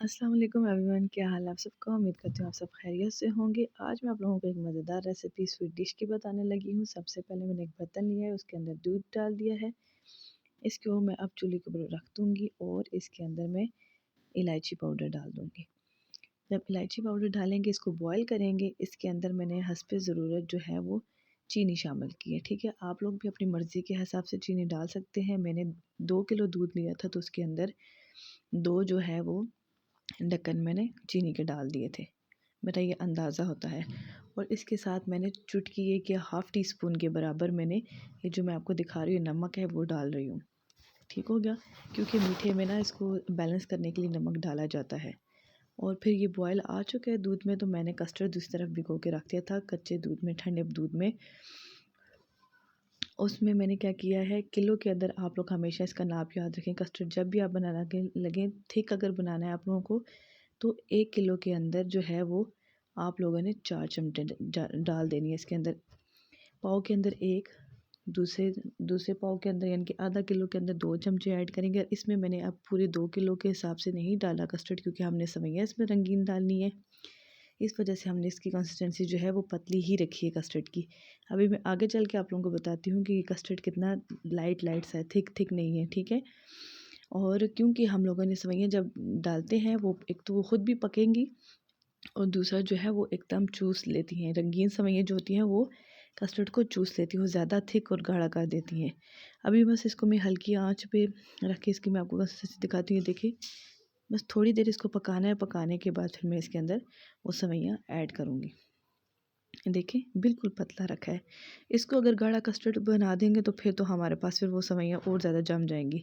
अस्सलाम वालेकुम एवरीवन, क्या हाल है आप सबका। उम्मीद करती हूँ आप सब खैरियत से होंगे। आज मैं आप लोगों को एक मज़ेदार रेसिपी स्वीट डिश की बताने लगी हूँ। सबसे पहले मैंने एक बर्तन लिया है, उसके अंदर दूध डाल दिया है। इसको मैं अब चूल्हे के ऊपर रख दूँगी और इसके अंदर मैं इलायची पाउडर डाल दूँगी। जब इलायची पाउडर डालेंगे, इसको बॉयल करेंगे। इसके अंदर मैंने हस्बे ज़रूरत जो है वो चीनी शामिल की है। ठीक है, आप लोग भी अपनी मर्ज़ी के हिसाब से चीनी डाल सकते हैं। मैंने 2 किलो दूध लिया था तो उसके अंदर 2 जो है वो ढक्कन मैंने चीनी के डाल दिए थे। मेरा ये अंदाज़ा होता है। और इसके साथ मैंने चुटकी 1 या हाफ़ टी स्पून के बराबर मैंने ये जो मैं आपको दिखा रही हूँ नमक है वो डाल रही हूँ। ठीक हो गया, क्योंकि मीठे में ना इसको बैलेंस करने के लिए नमक डाला जाता है। और फिर ये बॉयल आ चुका है दूध में, तो मैंने कस्टर्ड दूसरी तरफ भिगो के रख दिया था कच्चे दूध में, ठंडे दूध में। उसमें मैंने क्या किया है, किलो के अंदर आप लोग हमेशा इसका नाप याद रखें। कस्टर्ड जब भी आप बनाना लगें, थिक अगर बनाना है आप लोगों को, तो 1 किलो के अंदर जो है वो आप लोगों ने 4 चमचे डाल देनी है इसके अंदर। पाव के अंदर 1, दूसरे दूसरे पाव के अंदर यानी कि आधा किलो के अंदर 2 चमचे ऐड करेंगे। और इसमें मैंने अब पूरे 2 किलो के हिसाब से नहीं डाला कस्टर्ड, क्योंकि हमने सेवइयाँ इसमें रंगीन डालनी है। इस वजह से हमने इसकी कंसिस्टेंसी जो है वो पतली ही रखी है कस्टर्ड की। अभी मैं आगे चल के आप लोगों को बताती हूँ कि कस्टर्ड कितना लाइट सा है, थिक नहीं है। ठीक है, और क्योंकि हम लोगों ने सेवइयाँ जब डालते हैं वो एक तो वो ख़ुद भी पकेंगी और दूसरा जो है वो एकदम चूस लेती हैं। रंगीन सेवइयाँ जो होती हैं वो कस्टर्ड को चूस लेती हैं, वो ज़्यादा थिक और गाढ़ा कर देती हैं। अभी बस इसको मैं हल्की आंच पे रख के इसकी मैं आपको कंसिस्टेंसी दिखाती हूँ। देखिए, बस थोड़ी देर इसको पकाना है। पकाने के बाद फिर मैं इसके अंदर वो सेवइयाँ ऐड करूँगी। देखिए, बिल्कुल पतला रखा है। इसको अगर गाढ़ा कस्टर्ड बना देंगे तो फिर तो हमारे पास फिर वो सेवइयाँ और ज़्यादा जम जाएंगी।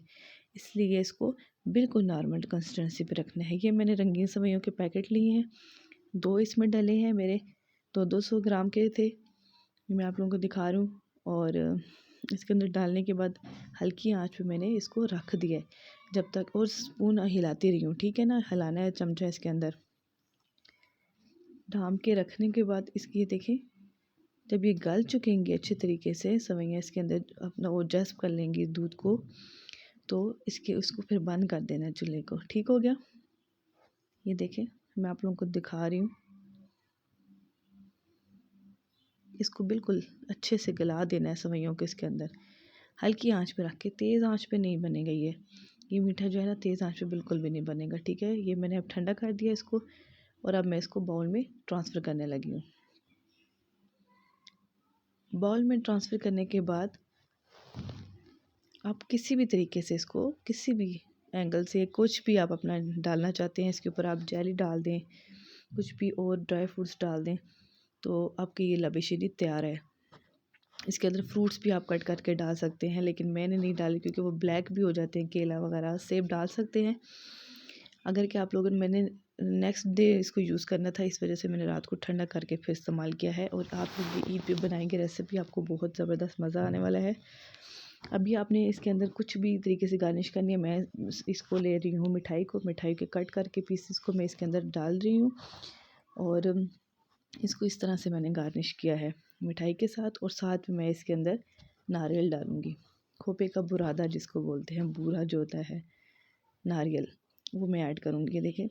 इसलिए इसको बिल्कुल नॉर्मल कंसिस्टेंसी पे रखना है। ये मैंने रंगीन सेवइयों के पैकेट लिए हैं, 2 इसमें डले हैं मेरे, तो 200 ग्राम के थे। मैं आप लोगों को दिखा रही हूँ। और इसके अंदर डालने के बाद हल्की आंच पे मैंने इसको रख दिया है जब तक, और स्पून हिलाती रही हूँ। ठीक है ना, हिलाना है चमचा इसके अंदर ढाम के रखने के बाद इसकी देखें, जब ये गल चुकेंगी अच्छे तरीके से सेवइयाँ इसके अंदर अपना वो जज़्ब कर लेंगी दूध को, तो उसको फिर बंद कर देना है चूल्हे को। ठीक हो गया, ये देखें मैं आप लोगों को दिखा रही हूँ। इसको बिल्कुल अच्छे से गला देना है सेवइयों को इसके अंदर, हल्की आंच पे रख के। तेज़ आंच पे नहीं बनेगा ये मीठा जो है ना तेज़ आंच पे बिल्कुल भी नहीं बनेगा। ठीक है, ये मैंने अब ठंडा कर दिया इसको, और अब मैं इसको बाउल में ट्रांसफ़र करने लगी हूँ। बाउल में ट्रांसफ़र करने के बाद आप किसी भी तरीके से इसको, किसी भी एंगल से, कुछ भी आप अपना डालना चाहते हैं इसके ऊपर, आप जेली डाल दें, कुछ भी और ड्राई फ्रूट्स डाल दें, तो आपकी ये लबे शरीत तैयार है। इसके अंदर फ्रूट्स भी आप कट करके डाल सकते हैं, लेकिन मैंने नहीं डाली क्योंकि वो ब्लैक भी हो जाते हैं। केला वगैरह, सेब डाल सकते हैं अगर कि आप लोगों ने। मैंने नेक्स्ट डे इसको यूज़ करना था, इस वजह से मैंने रात को ठंडा करके फिर इस्तेमाल किया है। और आप लोग ये ईद पे बनाएंगे रेसिपी, आपको बहुत ज़बरदस्त मज़ा आने वाला है। अभी आपने इसके अंदर कुछ भी तरीके से गार्निश करनी है। मैं इसको ले रही हूँ मिठाई के कट करके पीसेस को मैं इसके अंदर डाल रही हूँ, और इसको इस तरह से मैंने गार्निश किया है मिठाई के साथ। और साथ में मैं इसके अंदर नारियल डालूँगी, खोपे का बुरादा जिसको बोलते हैं, बूरा जो होता है नारियल, वो मैं ऐड करूँगी। ये देखें,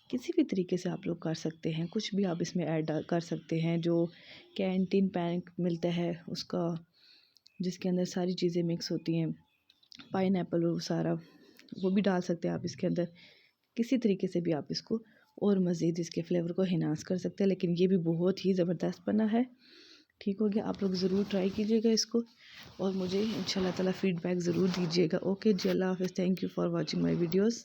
किसी भी तरीके से आप लोग कर सकते हैं, कुछ भी आप इसमें ऐड कर सकते हैं। जो कैंटीन पैक मिलता है उसका, जिसके अंदर सारी चीज़ें मिक्स होती हैं, पाइनएप्पल और सारा, वो भी डाल सकते हैं आप इसके अंदर। किसी तरीके से भी आप इसको और मज़ीद इसके फ्लेवर को इन्हांस कर सकते हैं, लेकिन ये भी बहुत ही ज़बरदस्त बना है। ठीक हो गया, आप लोग ज़रूर ट्राई कीजिएगा इसको, और मुझे इंशाल्लाह ताला फ़ीडबैक ज़रूर दीजिएगा। ओके जी, अल्लाह हाफ़िज़। Thank you for watching my videos.